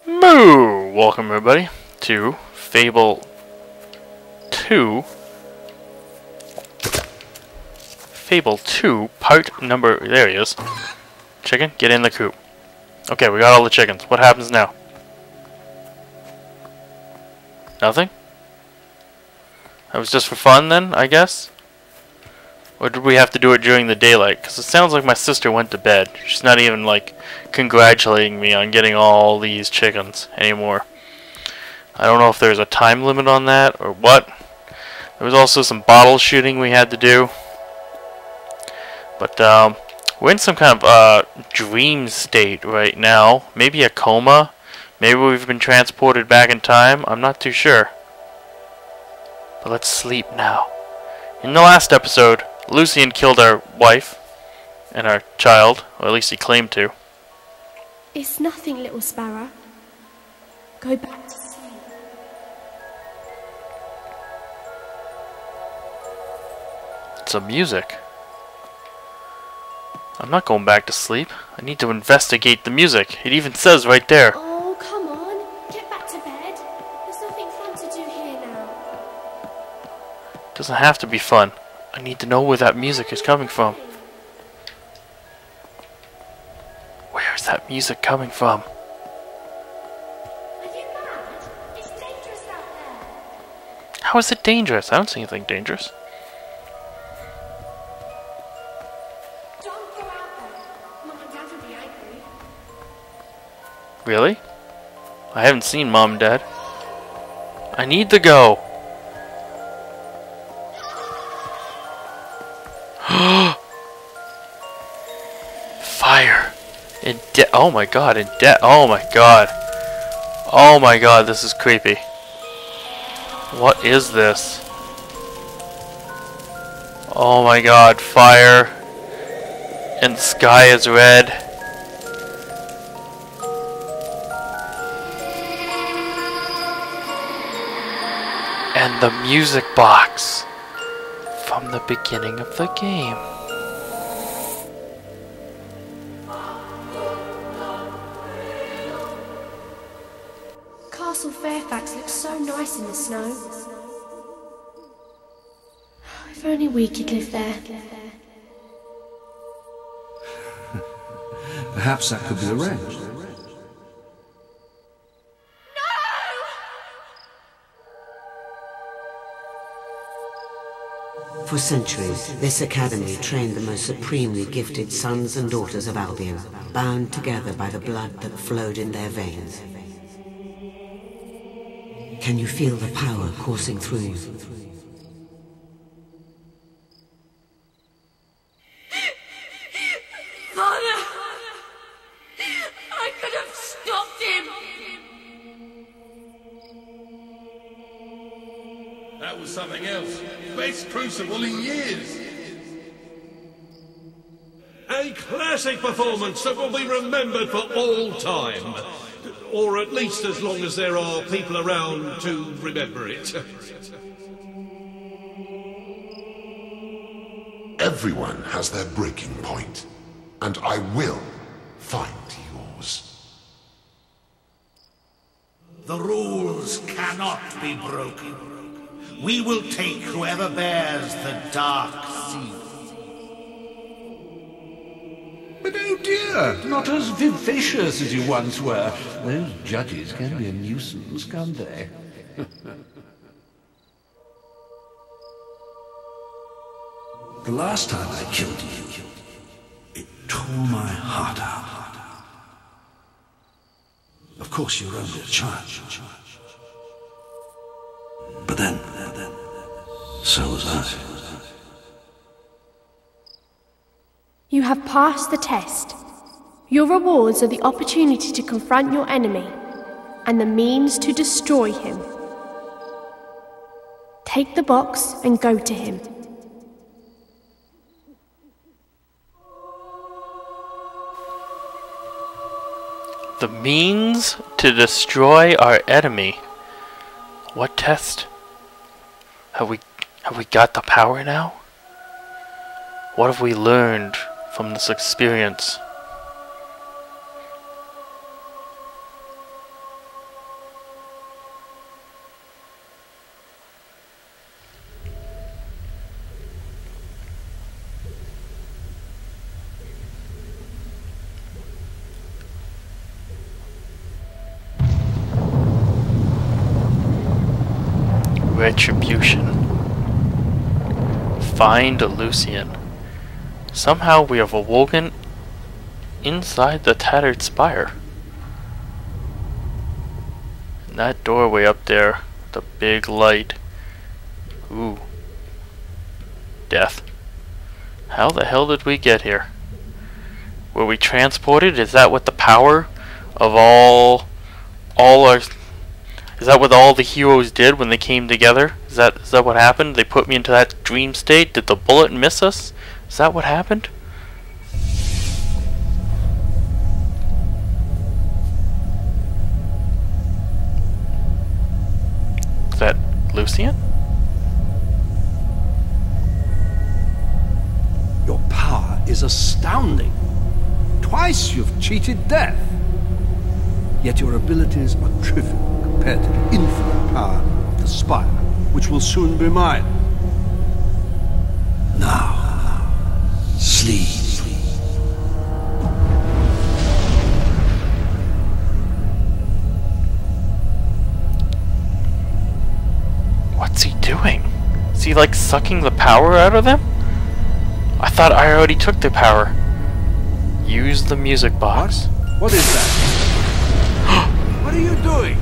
Moo! Welcome everybody to Fable 2. Fable 2, part number... There he is. Chicken, get in the coop. Okay, we got all the chickens. What happens now? Nothing? That was just for fun then, I guess? Or did we have to do it during the daylight? Because it sounds like my sister went to bed. She's not even, like, congratulating me on getting all these chickens anymore. I don't know if there's a time limit on that or what. There was also some bottle shooting we had to do. But, we're in some kind of, dream state right now. Maybe a coma. Maybe we've been transported back in time. I'm not too sure. But let's sleep now. In the last episode, Lucien killed our wife and our child, or at least he claimed to. It's nothing, little sparrow. Go back to sleep. It's some music. I'm not going back to sleep. I need to investigate the music. It even says right there. Oh, come on. Get back to bed. There's nothing fun to do here now. It doesn't have to be fun. I need to know where that music is coming from. Where is that music coming from? Are you mad? It's dangerous out there. How is it dangerous? I don't see anything dangerous. Don't go out there. Mum and Dad will be angry. Really? I haven't seen Mom and Dad. I need to go. Fire. Oh my god, oh my god. Oh my god, this is creepy. What is this? Oh my god, fire. And the sky is red. And the music box from the beginning of the game. Castle Fairfax looks so nice in the snow. If only we could live there. Perhaps that could be arranged. For centuries, this academy trained the most supremely gifted sons and daughters of Albion, bound together by the blood that flowed in their veins. Can you feel the power coursing through you? Father! I could have stopped him! That was something else. Best crucible in years. A classic performance that will be remembered for all time. Or at least as long as there are people around to remember it. Everyone has their breaking point, and I will find yours. The rules cannot be broken. We will take whoever bears the dark seal. But oh dear, not as vivacious as you once were. Those judges can be a nuisance, can't they? The last time I killed you, it tore my heart out. Of course, you were only a child. But then, so was I. You have passed the test. Your rewards are the opportunity to confront your enemy and the means to destroy him. Take the box and go to him. The means to destroy our enemy. What test? Have we got the power now? What have we learned from this experience? Retribution. Find Lucien. Somehow we have awoken inside the tattered spire. And that doorway up there, the big light. Ooh. Death. How the hell did we get here? Were we transported? Is that what the power of all our... Is that what all the heroes did when they came together? Is that what happened? They put me into that dream state? Did the bullet miss us? Is that what happened? Is that Lucien? Your power is astounding. Twice you've cheated death. Yet your abilities are trivial compared to the infinite power of the spire, which will soon be mine. Now, sleep. What's he doing? Is he like sucking the power out of them? I thought I already took the power. Use the music box. What is that? What are you doing?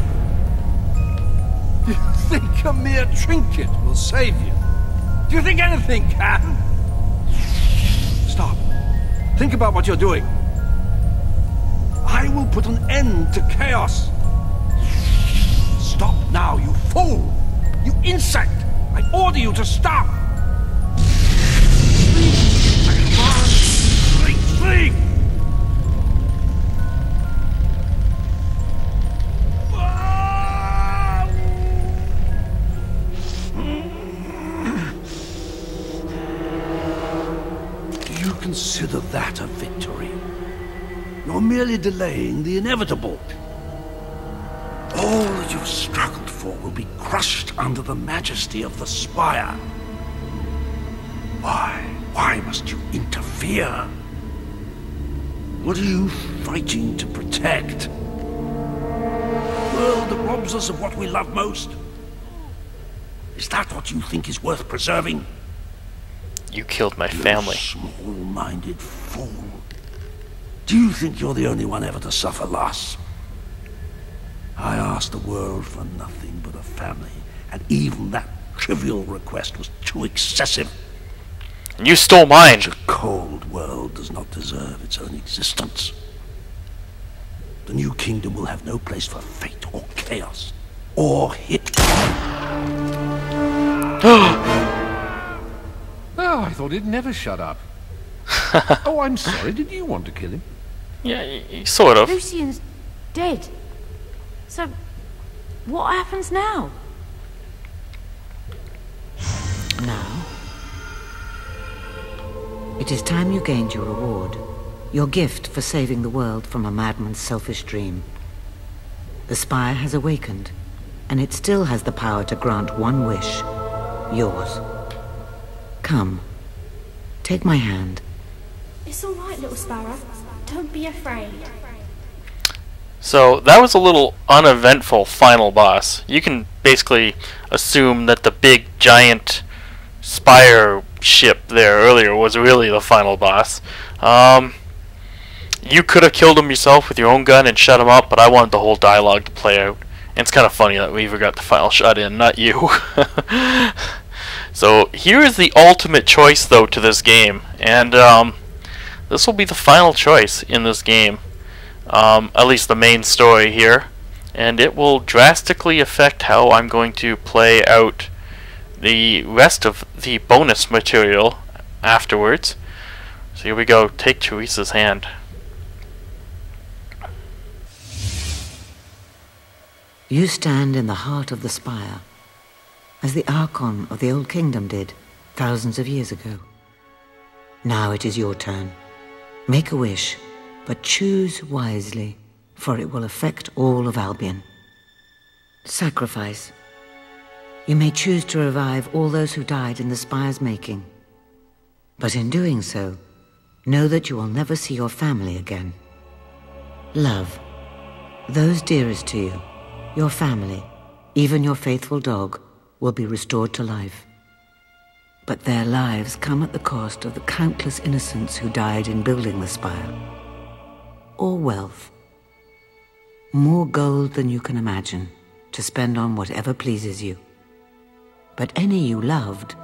You think a mere trinket will save you? Do you think anything can? Stop. Think about what you're doing. I will put an end to chaos. Stop now, you fool! You insect! I order you to stop! Sleep! I command! Sleep! Sleep! Do you consider that a victory? You're merely delaying the inevitable. All that you've struggled for will be crushed under the majesty of the spire. Why must you interfere? What are you fighting to protect? The world that robs us of what we love most? Is that what you think is worth preserving? You killed my family. You small-minded fool. Do you think you're the only one ever to suffer loss? I asked the world for nothing but a family, and even that trivial request was too excessive. And you stole mine! Such a cold world does not deserve its own existence. The new kingdom will have no place for fate or chaos, or hit. Oh, I thought he'd never shut up. Oh, I'm sorry. Did you want to kill him? Yeah, sort of. Lucien's dead. So, what happens now? Now, it is time you gained your reward. Your gift for saving the world from a madman's selfish dream. The spire has awakened, and it still has the power to grant one wish. Yours. Come. Take my hand. It's all right, little sparrow. Don't be afraid. So that was a little uneventful final boss. You can basically assume that the big giant spire ship there earlier was really the final boss. You could have killed him yourself with your own gun and shut him up, but I wanted the whole dialogue to play out. And it's kind of funny that Weaver got the final shot in, not you. So here is the ultimate choice though to this game, and this will be the final choice in this game. At least the main story here, and it will drastically affect how I'm going to play out the rest of the bonus material afterwards. So here we go. Take Teresa's hand. You stand in the heart of the spire, as the Archon of the Old Kingdom did thousands of years ago. Now it is your turn. Make a wish, but choose wisely, for it will affect all of Albion. Sacrifice. You may choose to revive all those who died in the spire's making. But in doing so, know that you will never see your family again. Love. Those dearest to you, your family, even your faithful dog, will be restored to life. But their lives come at the cost of the countless innocents who died in building the spire. Or wealth. More gold than you can imagine, to spend on whatever pleases you. But any you loved,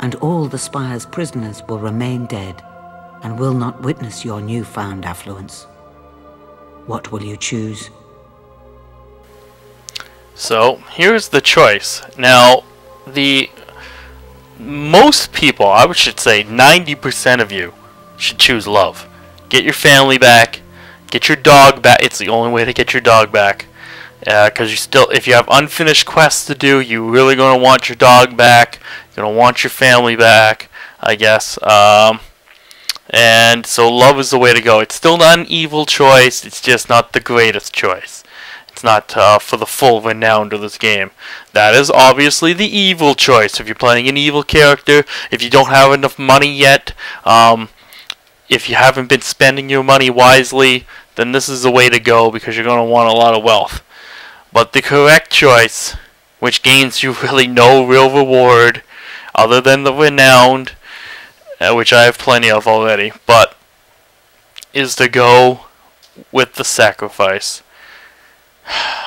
and all the spire's prisoners will remain dead, and will not witness your newfound affluence. What will you choose? So, here's the choice. Now, most people, I should say 90% of you, should choose love. Get your family back. Get your dog back. It's the only way to get your dog back. Because if you have unfinished quests to do, you're really going to want your dog back. You're going to want your family back, I guess. And so love is the way to go. It's still not an evil choice. It's just not the greatest choice. It's not for the full renown of this game. That is obviously the evil choice. If you're playing an evil character, if you don't have enough money yet, if you haven't been spending your money wisely, then this is the way to go because you're going to want a lot of wealth. But the correct choice, which gains you really no real reward other than the renowned, which I have plenty of already, but is to go with the sacrifice.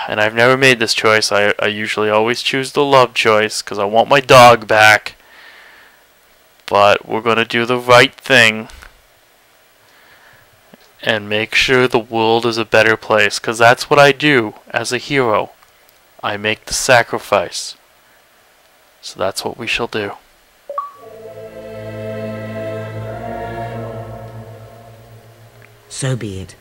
And I've never made this choice. I usually always choose the love choice because I want my dog back. But we're going to do the right thing and make sure the world is a better place, because that's what I do as a hero. I make the sacrifice. So that's what we shall do. So be it.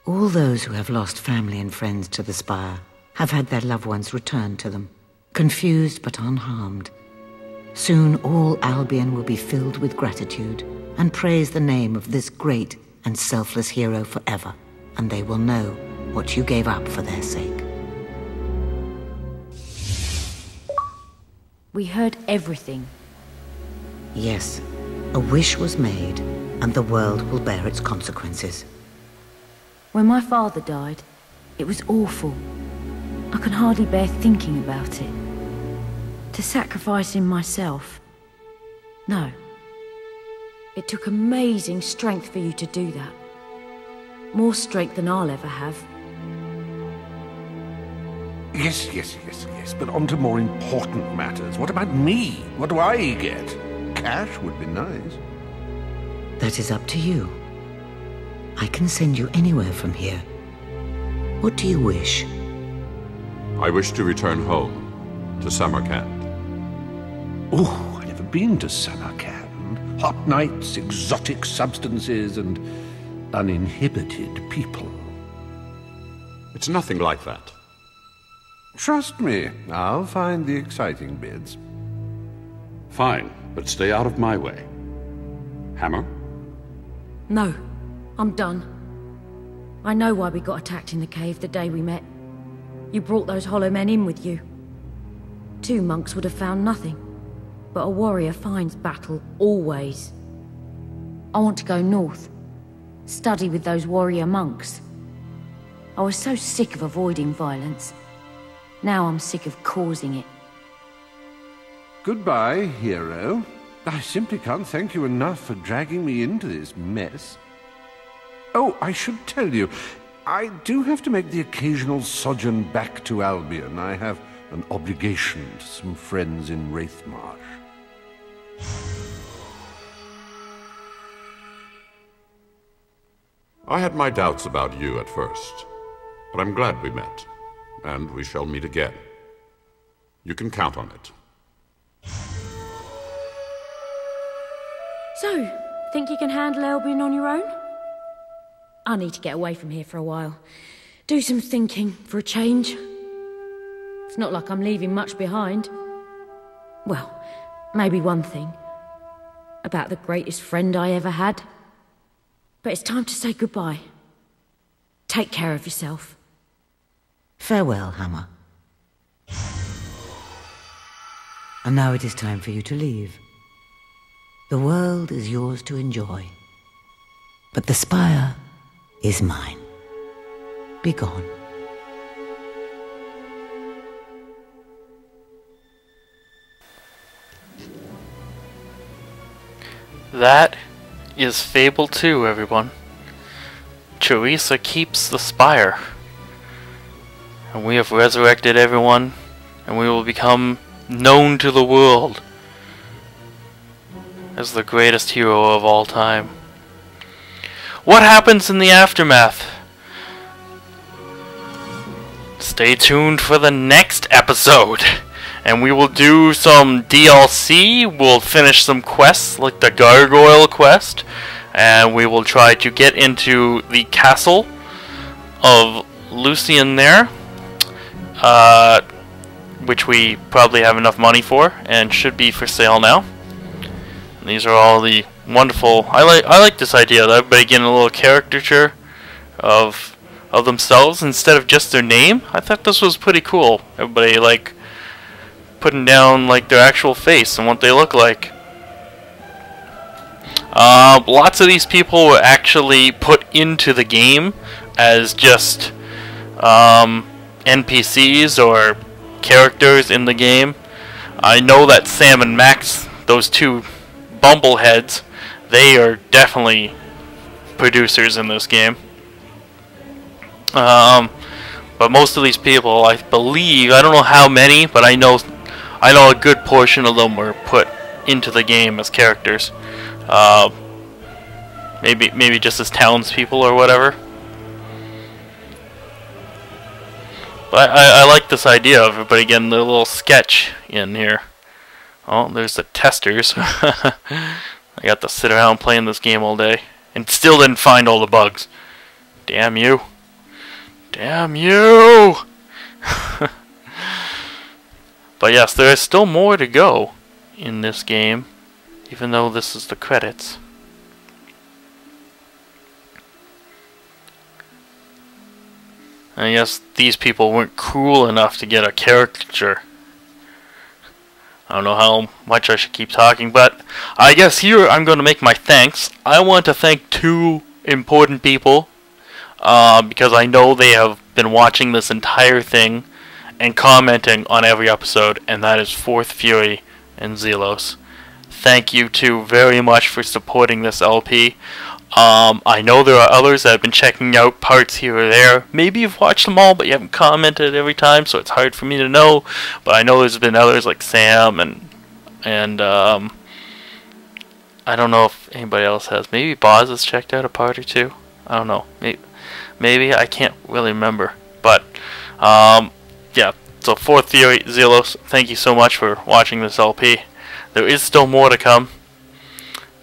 All those who have lost family and friends to the spire have had their loved ones returned to them, confused but unharmed. Soon all Albion will be filled with gratitude and praise the name of this great and selfless hero forever, and they will know what you gave up for their sake. We heard everything. Yes, a wish was made, and the world will bear its consequences. When my father died, it was awful. I can hardly bear thinking about it. To sacrifice him myself. No. It took amazing strength for you to do that. More strength than I'll ever have. Yes, but on to more important matters. What about me? What do I get? Cash would be nice. That is up to you. I can send you anywhere from here. What do you wish? I wish to return home, to Samarkand. Oh, I've never been to Samarkand. Hot nights, exotic substances, and uninhibited people. It's nothing like that. Trust me, I'll find the exciting bits. Fine, but stay out of my way. Hammer? No. I'm done. I know why we got attacked in the cave the day we met. You brought those hollow men in with you. 2 monks would have found nothing. But a warrior finds battle, always. I want to go north. Study with those warrior monks. I was so sick of avoiding violence. Now I'm sick of causing it. Goodbye, hero. I simply can't thank you enough for dragging me into this mess. Oh, I should tell you, I do have to make the occasional sojourn back to Albion. I have an obligation to some friends in Wraithmarsh. I had my doubts about you at first, but I'm glad we met, and we shall meet again. You can count on it. So, think you can handle Albion on your own? I need to get away from here for a while. Do some thinking for a change. It's not like I'm leaving much behind. Well, maybe one thing. About the greatest friend I ever had. But it's time to say goodbye. Take care of yourself. Farewell, Hammer. And now it is time for you to leave. The world is yours to enjoy. But the spire is mine. Be gone. That is Fable 2, everyone. Teresa keeps the spire. And we have resurrected everyone, and we will become known to the world as the greatest hero of all time. What happens in the aftermath? Stay tuned for the next episode, and we will do some DLC. We'll finish some quests like the Gargoyle quest, and we will try to get into the castle of Lucien there, which we probably have enough money for and should be for sale now. And these are all the wonderful. I like this idea that everybody getting a little caricature of themselves instead of just their name. I thought this was pretty cool. Everybody like putting down like their actual face and what they look like. Lots of these people were actually put into the game as just NPCs or characters in the game. I know that Sam and Max, those two bumbleheads, they are definitely producers in this game. But most of these people, I believe, I don't know how many, but I know a good portion of them were put into the game as characters. Maybe just as townspeople or whatever. But I like this idea of everybody getting their little sketch in here. Oh, there's the testers. I got to sit around playing this game all day and still didn't find all the bugs. Damn you. Damn you! But yes, there is still more to go in this game, even though this is the credits. I guess these people weren't cruel enough to get a caricature. I don't know how much I should keep talking, but I guess here I'm going to make my thanks. I want to thank two important people, because I know they have been watching this entire thing and commenting on every episode, and that is Fourth Fury and Zelos. Thank you two very much for supporting this LP. I know there are others that have been checking out parts here or there. Maybe you've watched them all, but you haven't commented every time, so it's hard for me to know. But I know there's been others like Sam and I don't know if anybody else has. Maybe Boz has checked out a part or two. I don't know. Maybe I can't really remember. But yeah. So Fourth Theory, Zelos, thank you so much for watching this LP. There is still more to come.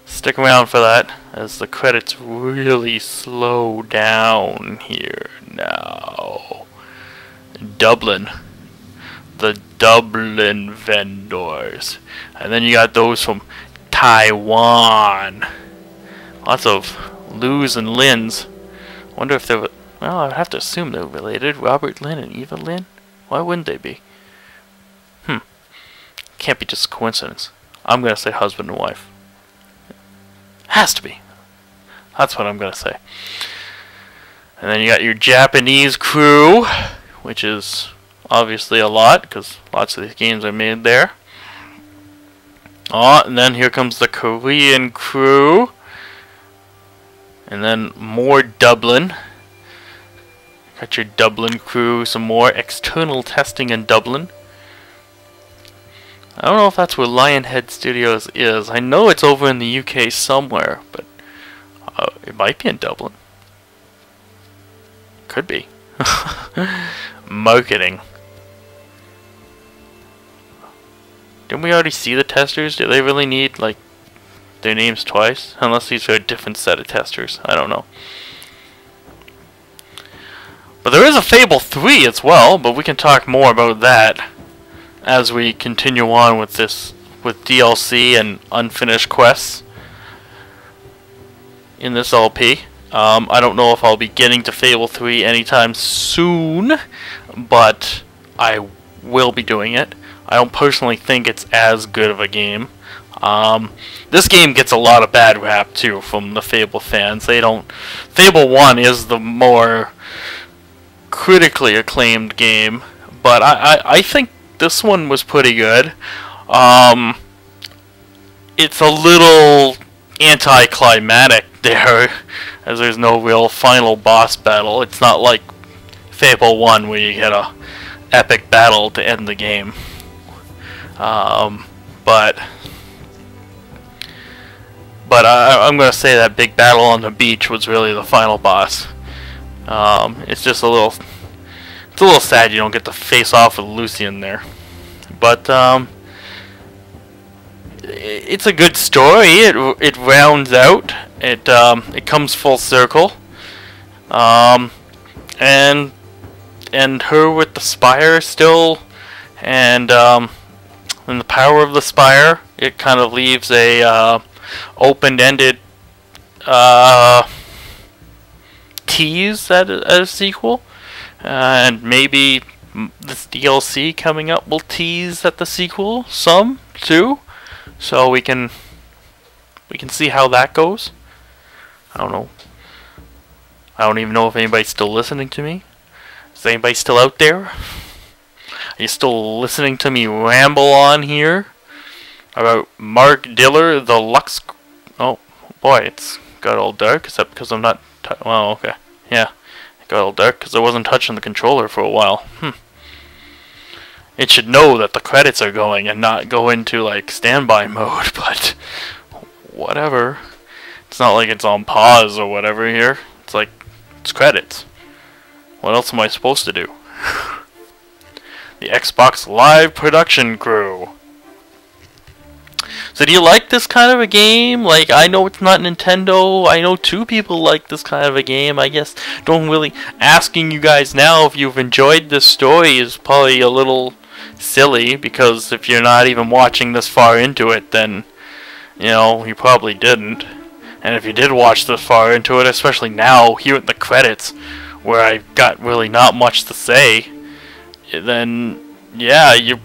Stick around for that, as the credits really slow down here now. Dublin. The Dublin vendors. And then you got those from Taiwan. Lots of Lus and Lins. Wonder if they're... Well, I would have to assume they're related. Robert Lin and Eva Lin? Why wouldn't they be? Can't be just a coincidence. I'm gonna say husband and wife. Has to be. That's what I'm gonna say. And then you got your Japanese crew, which is obviously a lot, because lots of these games are made there. Oh, and then here comes the Korean crew. And then more Dublin. Got your Dublin crew, some more external testing in Dublin. I don't know if that's where Lionhead Studios is. I know it's over in the UK somewhere, but it might be in Dublin. Could be. Marketing. Didn't we already see the testers? Do they really need, like, their names twice? Unless these are a different set of testers. I don't know. But there is a Fable 3 as well, but we can talk more about that as we continue on with this, with DLC and unfinished quests in this LP. I don't know if I'll be getting to Fable 3 anytime soon, but I will be doing it. I don't personally think it's as good of a game. This game gets a lot of bad rap too from the Fable fans. Fable 1 is the more critically acclaimed game, but I think this one was pretty good. It's a little anticlimactic there, as there's no real final boss battle. It's not like Fable 1 where you get a epic battle to end the game. But I'm gonna say that big battle on the beach was really the final boss. It's just a little sad you don't get to face off with Lucien there. But it's a good story. It rounds out. It comes full circle. And her with the spire still, and the power of the spire. It kind of leaves a open-ended tease at a sequel, and maybe this DLC coming up will tease at the sequel some too, so we can see how that goes. I don't know. I don't even know if anybody's still listening to me. Is anybody still out there? Are you still listening to me ramble on here about Mark Diller, the Lux? Oh boy, it's got all dark. Is that because I'm not? Well, okay, yeah, it got all dark because I wasn't touching the controller for a while. It should know that the credits are going and not go into like standby mode, but whatever. It's not like it's on pause or whatever here. It's like it's credits. What else am I supposed to do? The Xbox Live production crew. So do you like this kind of a game? Like, I know it's not Nintendo. I know 2 people like this kind of a game. I guess don't really asking you guys now if you've enjoyed this story is probably a little silly, because if you're not even watching this far into it, then you know you probably didn't. And if you did watch this far into it, especially now here at the credits, where I've got really not much to say, then yeah, you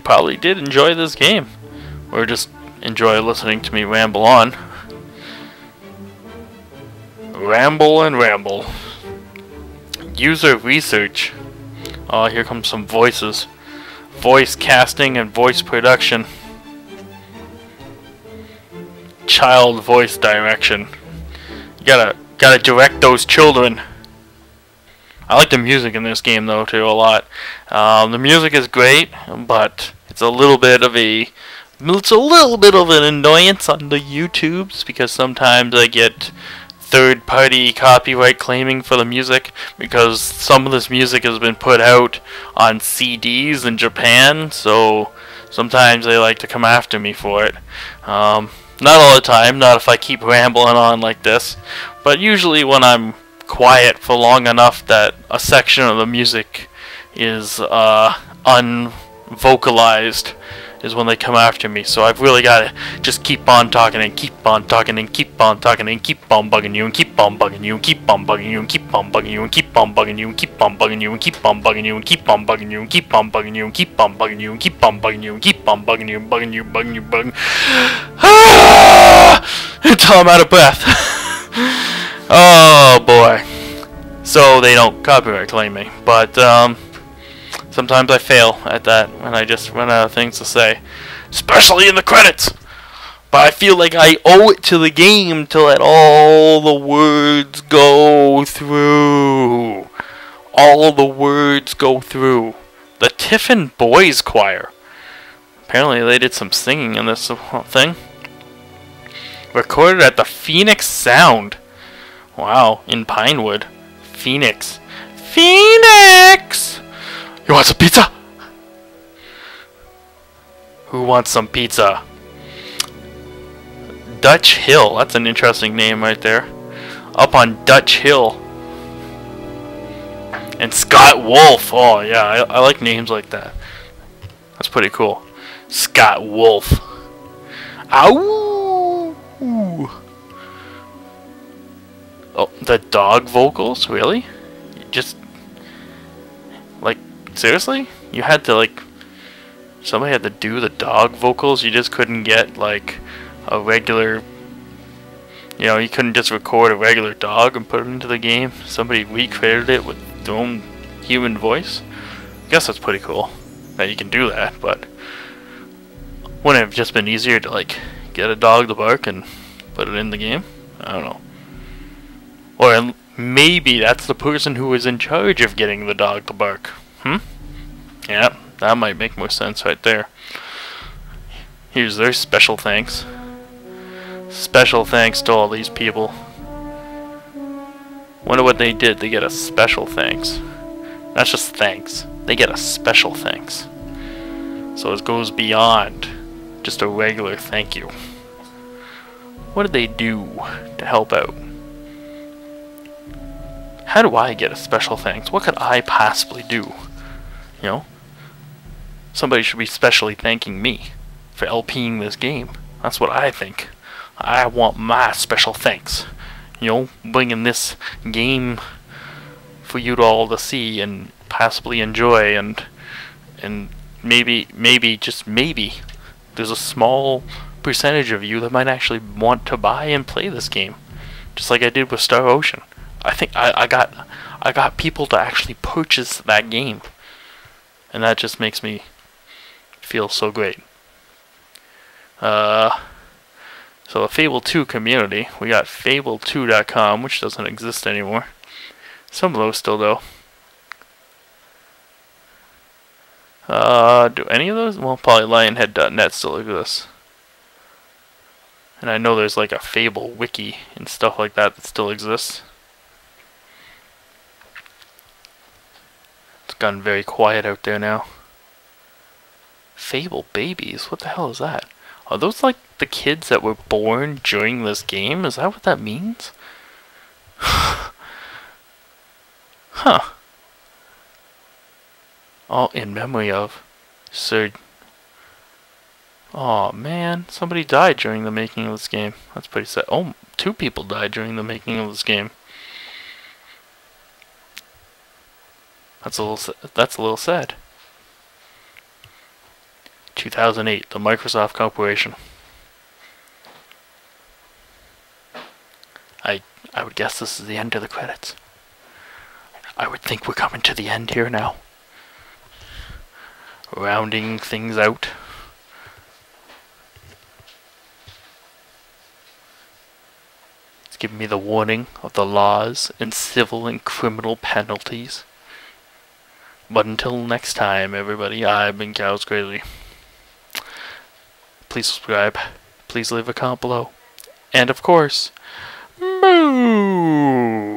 probably did enjoy this game, or just enjoy listening to me ramble on. Ramble and ramble. User research. Oh, here comes some voices. Voice casting and voice production. Child voice direction. You gotta direct those children. I like the music in this game though too a lot. The music is great, but it's a little bit of an annoyance on the YouTubes, because sometimes I get third-party copyright claiming for the music, because some of this music has been put out on CDs in Japan, so sometimes they like to come after me for it. Not all the time, not if I keep rambling on like this, but usually when I'm quiet for long enough that a section of the music is unvocalized is when they come after me. So I've really got to just keep on talking and keep on talking and keep on talking and keep on bugging you and keep on bugging you and keep on bugging you and keep on bugging you and keep on bugging you and keep on bugging you and keep on bugging you and keep on bugging you and keep on bugging you and keep on bugging you and keep on bugging you and keep on bugging you and bugging you, bugging you, bugging until I'm out of breath. Oh boy. So they don't copyright claim me, but sometimes I fail at that when I just run out of things to say, especially in the credits. But I feel like I owe it to the game to let all the words go through. All the words go through. The Tiffin Boys Choir. Apparently they did some singing in this thing. Recorded at the Phoenix Sound. Wow, in Pinewood. Phoenix. Phoenix! You want some pizza? Who wants some pizza? Dutch Hill. That's an interesting name right there. Up on Dutch Hill. And Scott Wolf. Oh yeah, I like names like that. That's pretty cool. Scott Wolf. Ow! Oh, the dog vocals? Really? Just like seriously? You had to like somebody had to do the dog vocals? You just couldn't get like a regular, you know, you couldn't just record a regular dog and put it into the game. Somebody recreated it with their own human voice. I guess that's pretty cool that you can do that, but wouldn't it have just been easier to like get a dog to bark and put it in the game? I don't know. Or maybe that's the person who was in charge of getting the dog to bark. Yeah, that might make more sense right there. Here's their special thanks. Special thanks to all these people. Wonder what they did to get a special thanks. That's just thanks. They get a special thanks. So it goes beyond just a regular thank you. What did they do to help out? How do I get a special thanks? What could I possibly do? You know? Somebody should be specially thanking me for LPing this game. That's what I think. I want my special thanks. You know, bringing this game for you to all to see and possibly enjoy, and maybe just maybe there's a small percentage of you that might actually want to buy and play this game, just like I did with Star Ocean. I think I got people to actually purchase that game, and that just makes me feel so great. So a Fable 2 community. We got Fable2.com, which doesn't exist anymore. Some of those still though. Do any of those? Well, probably Lionhead.net still exists. And I know there's like a Fable wiki and stuff like that that still exists. It's gotten very quiet out there now. Fable babies? What the hell is that? Are those like the kids that were born during this game? Is that what that means? Huh. All in memory of Sir... Oh man, somebody died during the making of this game. That's pretty sad. Oh, 2 people died during the making of this game. That's a little sad. 2008, the Microsoft Corporation. I would guess this is the end of the credits. I would think we're coming to the end here now. Rounding things out. It's giving me the warning of the laws and civil and criminal penalties. But until next time, everybody, I've been Cows Crazy. Please subscribe. Please leave a comment below. And of course, moo!